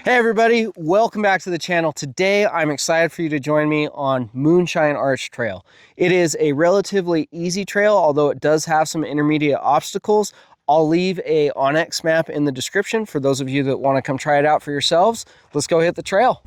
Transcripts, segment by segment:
Hey everybody, welcome back to the channel. Today I'm excited for you to join me on Moonshine Arch Trail. It is a relatively easy trail, although it does have some intermediate obstacles. I'll leave a onX map in the description for those of you that want to come try it out for yourselves. Let's go hit the trail.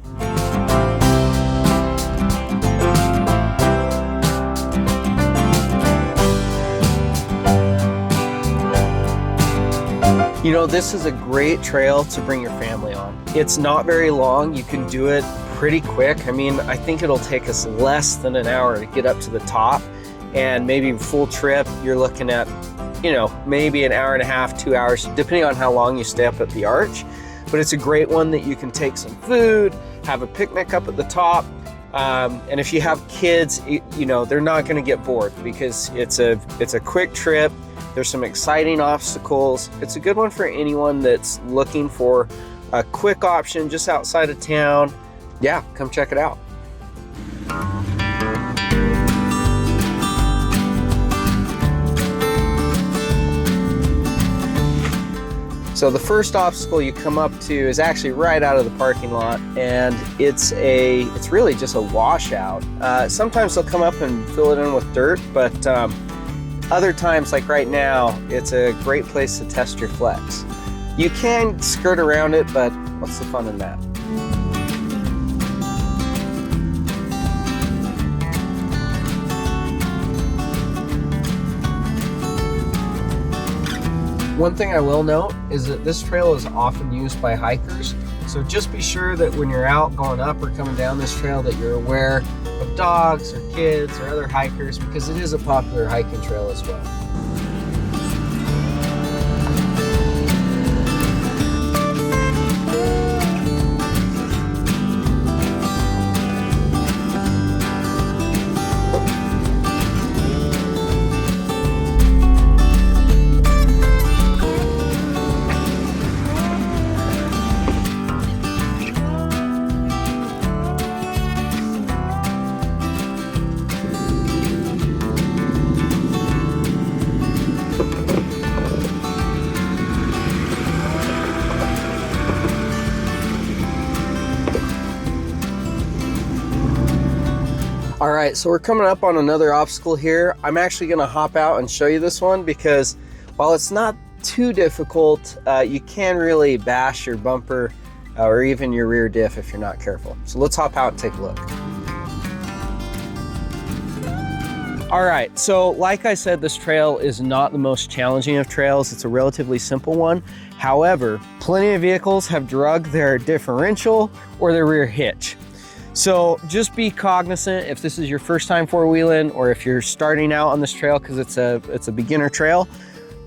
You know, this is a great trail to bring your family on. It's not very long. You can do it pretty quick. I mean, I think it'll take us less than an hour to get up to the top, and maybe full trip, you're looking at, you know, maybe an hour and a half, 2 hours, depending on how long you stay up at the arch. But it's a great one that you can take some food, have a picnic up at the top. And if you have kids, you know, they're not gonna get bored because it's a quick trip. There's some exciting obstacles. It's a good one for anyone that's looking for a quick option just outside of town. Yeah, come check it out. So the first obstacle you come up to is actually right out of the parking lot, and it's really just a washout. Sometimes they'll come up and fill it in with dirt, but other times, like right now, it's a great place to test your flex. You can skirt around it, but what's the fun in that? One thing I will note is that this trail is often used by hikers, so just be sure that when you're out going up or coming down this trail that you're aware of dogs or kids or other hikers, because it is a popular hiking trail as well. All right, so we're coming up on another obstacle here. I'm actually gonna hop out and show you this one because while it's not too difficult, you can really bash your bumper or even your rear diff if you're not careful. So let's hop out and take a look. All right, so like I said, this trail is not the most challenging of trails. It's a relatively simple one. However, plenty of vehicles have drug their differential or their rear hitch. So just be cognizant if this is your first time four-wheeling or if you're starting out on this trail because it's a beginner trail.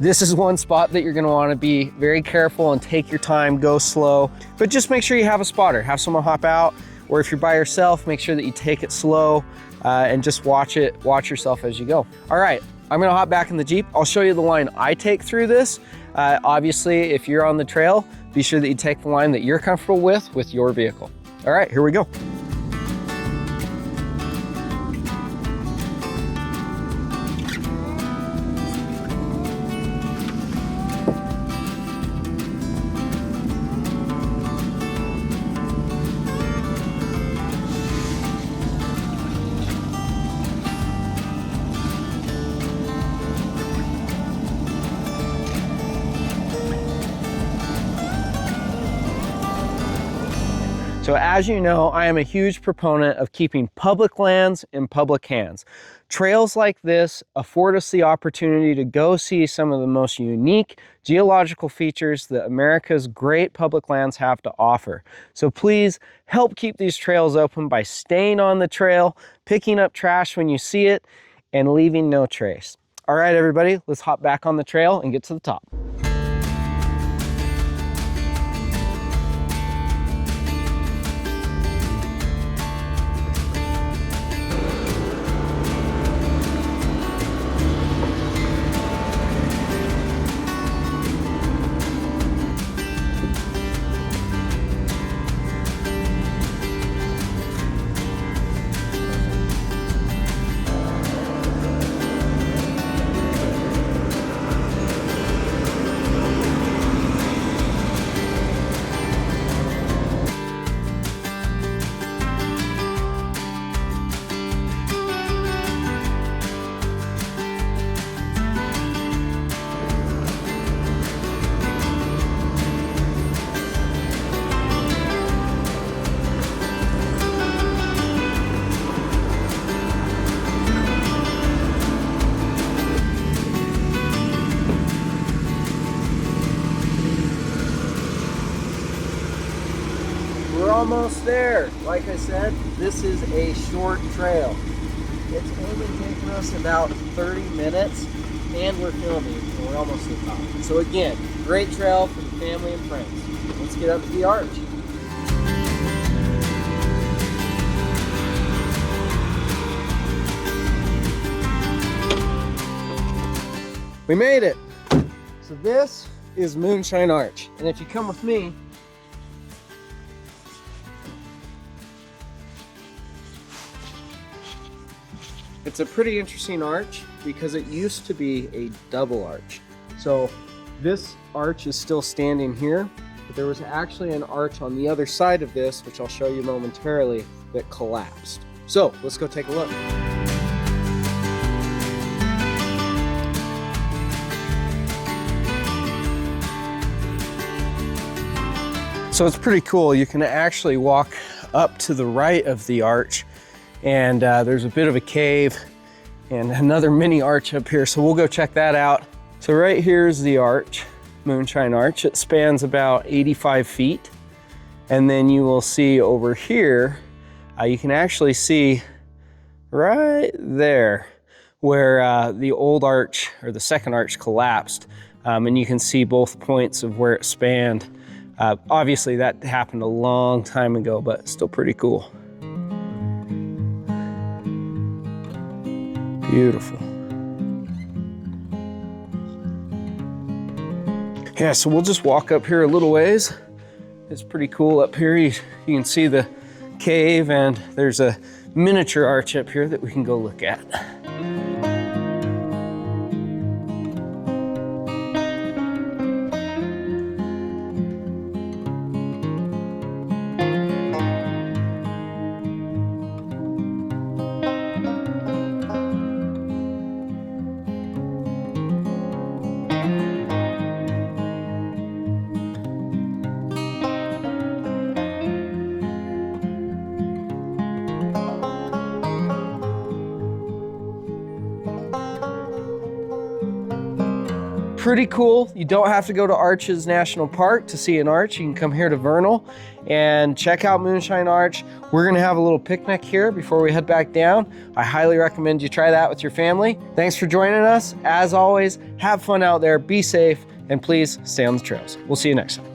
This is one spot that you're gonna wanna be very careful and take your time, go slow, but just make sure you have a spotter, have someone hop out, or if you're by yourself, make sure that you take it slow and just watch yourself as you go. All right, I'm gonna hop back in the Jeep. I'll show you the line I take through this. Obviously, if you're on the trail, be sure that you take the line that you're comfortable with your vehicle. All right, here we go. So as you know, I am a huge proponent of keeping public lands in public hands. Trails like this afford us the opportunity to go see some of the most unique geological features that America's great public lands have to offer. So please help keep these trails open by staying on the trail, picking up trash when you see it, and leaving no trace. All right, everybody, let's hop back on the trail and get to the top. almost there. Like I said, this is a short trail. It's only taken us about 30 minutes, and we're filming, and we're almost at the top. So again, great trail for the family and friends. Let's get up to the arch. We made it. So this is Moonshine Arch, and if you come with me, it's a pretty interesting arch because it used to be a double arch. So this arch is still standing here, but there was actually an arch on the other side of this, which I'll show you momentarily, that collapsed. So let's go take a look. So it's pretty cool. You can actually walk up to the right of the arch, and there's a bit of a cave and another mini arch up here. So we'll go check that out. So right here is the arch, Moonshine Arch. It spans about 85 feet. And then you will see over here, you can actually see right there where the old arch, or the second arch, collapsed. And you can see both points of where it spanned. Obviously that happened a long time ago, but still pretty cool. Beautiful. Yeah, so we'll just walk up here a little ways. It's pretty cool up here. You can see the cave, and there's a miniature arch up here that we can go look at. Pretty cool. You don't have to go to Arches National Park to see an arch. You can come here to Vernal and check out Moonshine Arch. We're gonna have a little picnic here before we head back down. I highly recommend you try that with your family. Thanks for joining us. As always, have fun out there, be safe, and please stay on the trails. We'll see you next time.